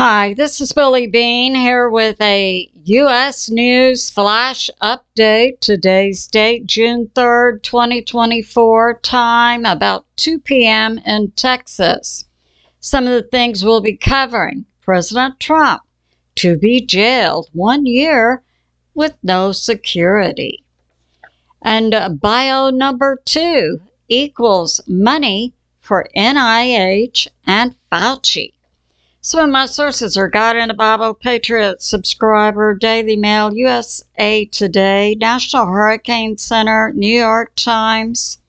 Hi, this is Billie Beene here with a U.S. News Flash Update. Today's date, June 3rd, 2024, time about 2 p.m. in Texas. Some of the things we'll be covering: President Trump to be jailed 1 year with no security. And bio number 2 equals money for NIH and Fauci. Some of my sources are God in the Bible, Patriot Subscriber, Daily Mail, USA Today, National Hurricane Center, New York Times,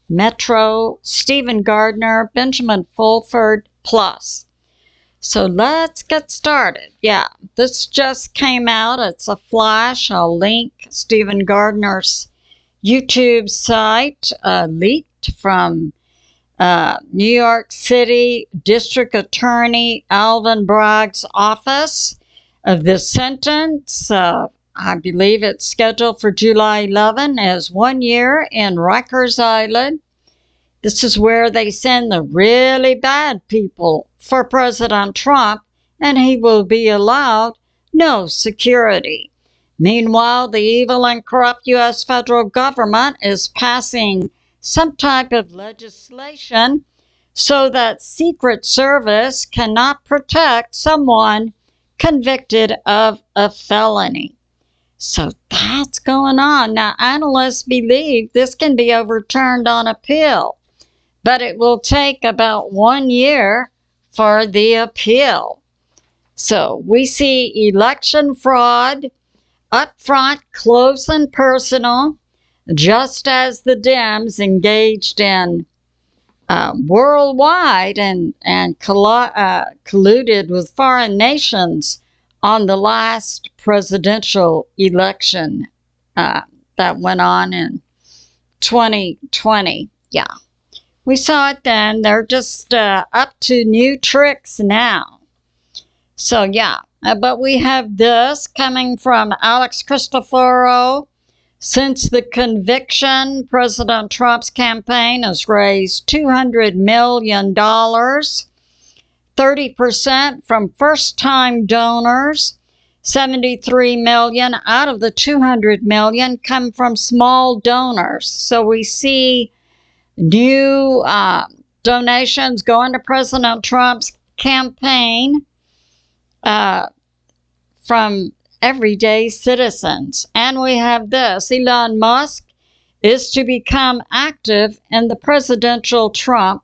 Metro, Stephen Gardner, Benjamin Fulford, Plus. So let's get started. Yeah, this just came out. It's a flash. I'll link Stephen Gardner's YouTube site, leaked from New York City District Attorney Alvin Bragg's office. Of this sentence, I believe it's scheduled for July 11, is 1 year in Rikers Island. This is where they send the really bad people for President Trump, and he will be allowed no security. Meanwhile, the evil and corrupt U.S. federal government is passing some type of legislation so that Secret Service cannot protect someone convicted of a felony. So that's going on. Now, analysts believe this can be overturned on appeal, but it will take about 1 year for the appeal. So we see election fraud up front, close and personal, just as the Dems engaged in worldwide and colluded with foreign nations on the last presidential election that went on in 2020. Yeah, we saw it then. They're just up to new tricks now. So yeah, but we have this coming from Alex CHRISTOFEROU. Since the conviction, President Trump's campaign has raised $200 million, 30% from first-time donors. $73 million out of the $200 million come from small donors. So we see new donations going to President Trump's campaign from everyday citizens. And we have this: Elon Musk is to become active in the presidential Trump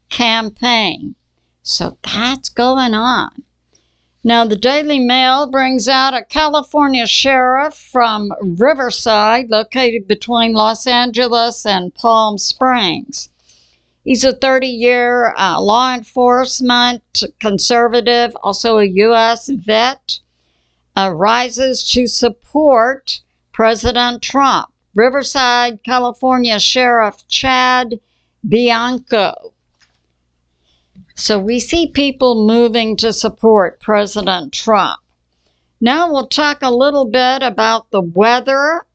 campaign. So that's going on. Now, the Daily Mail brings out a California sheriff from Riverside, located between Los Angeles and Palm Springs. He's a 30-year law enforcement conservative, also a U.S. vet. Rises to support President Trump. Riverside, California Sheriff Chad Bianco. So we see people moving to support President Trump. Now we'll talk a little bit about the weather.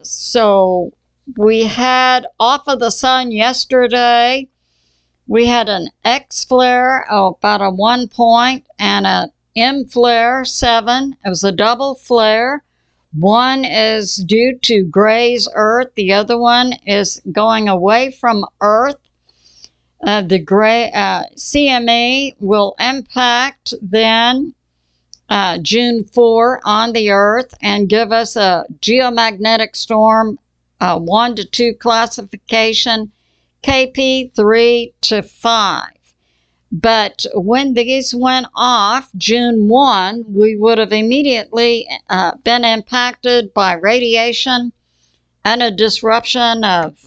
So we had off of the sun yesterday. We had an X flare, about a 1 point, and a M flare 7. It was a double flare. One is due to graze Earth. The other one is going away from Earth. The gray CME will impact then June 4 on the Earth and give us a geomagnetic storm 1 to 2 classification, KP 3 to 5. But when these went off, June 1, we would have immediately been impacted by radiation and a disruption of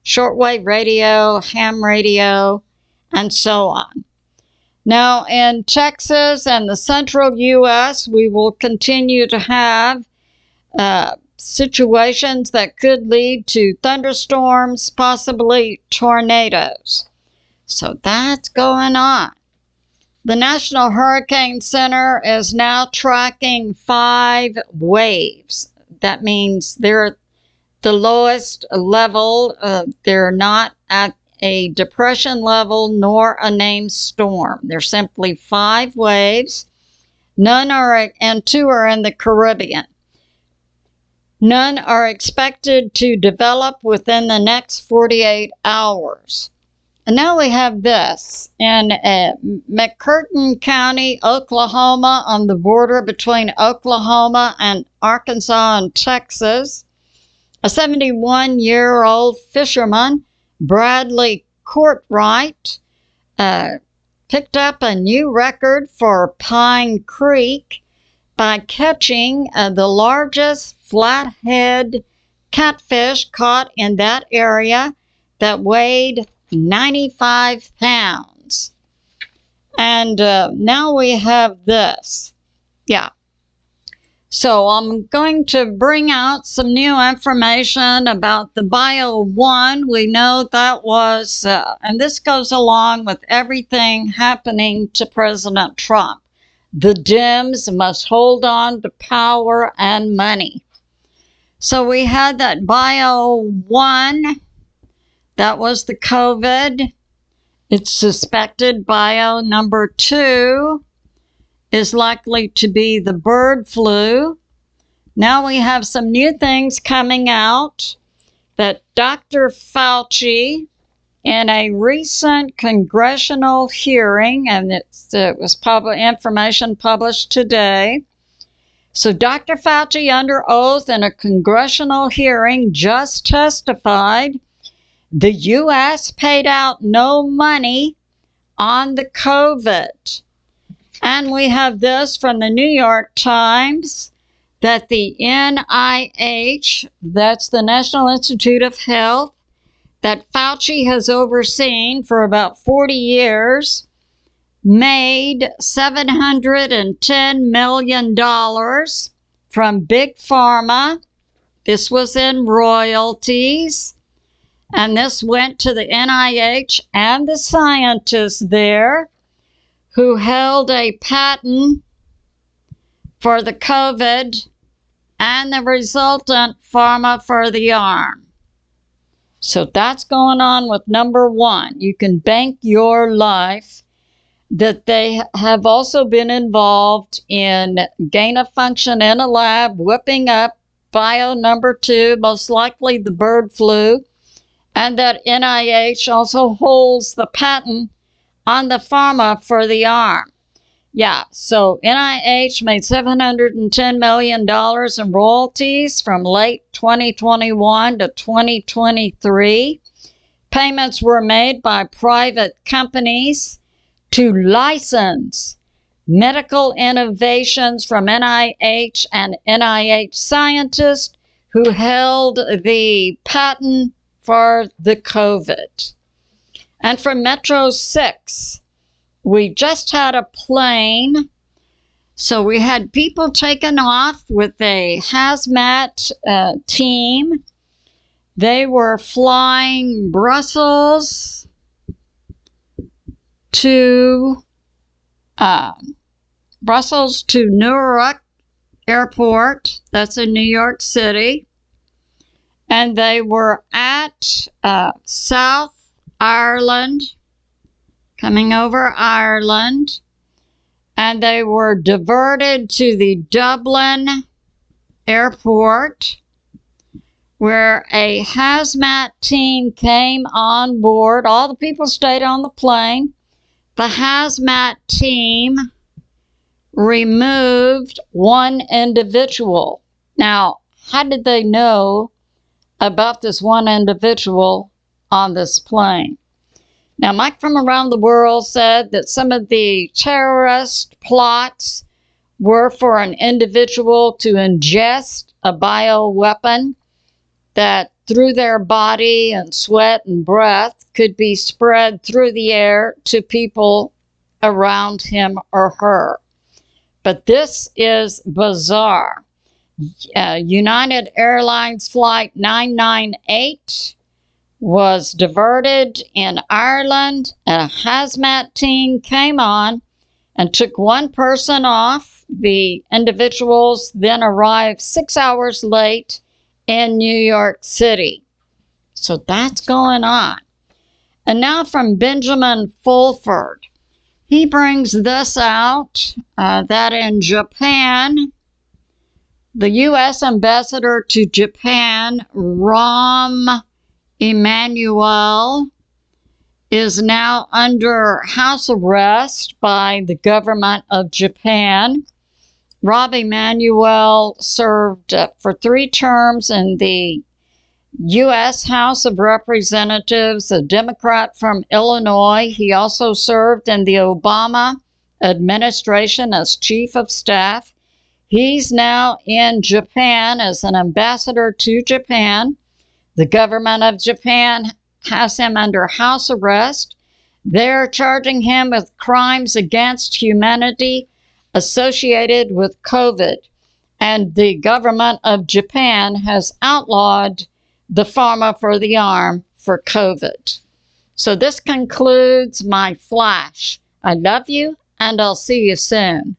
shortwave radio, ham radio, and so on. Now, in Texas and the central U.S., we will continue to have situations that could lead to thunderstorms, possibly tornadoes. So that's going on. The National Hurricane Center is now tracking 5 waves. That means they're at the lowest level. They're not at a depression level nor a named storm. There's simply 5 waves. None are, and 2 are in the Caribbean. None are expected to develop within the next 48 hours. And now we have this. In McCurtain County, Oklahoma, on the border between Oklahoma and Arkansas and Texas, a 71-year-old fisherman, Bradley Courtwright, picked up a new record for Pine Creek by catching the largest flathead catfish caught in that area that weighed 95 pounds. And now we have this. Yeah. So I'm going to bring out some new information about the Bio 1. We know that was, and this goes along with everything happening to President Trump. The Dems must hold on to power and money. So we had that Bio 1. That was the COVID. It's suspected Bio number 2 is likely to be the bird flu. Now we have some new things coming out that Dr. Fauci, in a recent congressional hearing, and it was public information published today. So Dr. Fauci, under oath in a congressional hearing, just testified the U.S. paid out no money on the COVID. And we have this from the New York Times, that the NIH, that's the National Institute of Health, that Fauci has overseen for about 40 years, made $710 million from Big Pharma. This was in royalties. And this went to the NIH and the scientists there who held a patent for the COVID and the resultant pharma for the arm. So that's going on with number 1. You can bank your life that they have also been involved in gain of function in a lab, whipping up Bio number 2, most likely the bird flu, and that NIH also holds the patent on the pharma for the arm. Yeah, so NIH made $710 million in royalties from late 2021 to 2023. Payments were made by private companies to license medical innovations from NIH and NIH scientists who held the patent for the COVID. And from Metro 6, we just had a plane. So we had people taken off with a hazmat team. They were flying Brussels to Newark Airport. That's in New York City. And they were at South Ireland, coming over Ireland, and they were diverted to the Dublin airport, where a hazmat team came on board. All the people stayed on the plane. The hazmat team removed one individual. Now, how did they know about this one individual on this plane? Now, Mike from Around the World said that some of the terrorist plots were for an individual to ingest a bioweapon that through their body and sweat and breath could be spread through the air to people around him or her. But this is bizarre. United Airlines Flight 998 was diverted in Ireland. A hazmat team came on and took one person off. The individuals then arrived 6 hours late in New York City. So that's going on. And now from Benjamin Fulford. He brings this out, that in Japan, the U.S. ambassador to Japan, Rahm Emanuel, is now under house arrest by the government of Japan. Rahm Emanuel served for 3 terms in the U.S. House of Representatives, a Democrat from Illinois. He also served in the Obama administration as chief of staff. He's now in Japan as an ambassador to Japan. The government of Japan has him under house arrest. They're charging him with crimes against humanity associated with COVID. And the government of Japan has outlawed the pharma for the arm for COVID. So this concludes my flash. I love you, and I'll see you soon.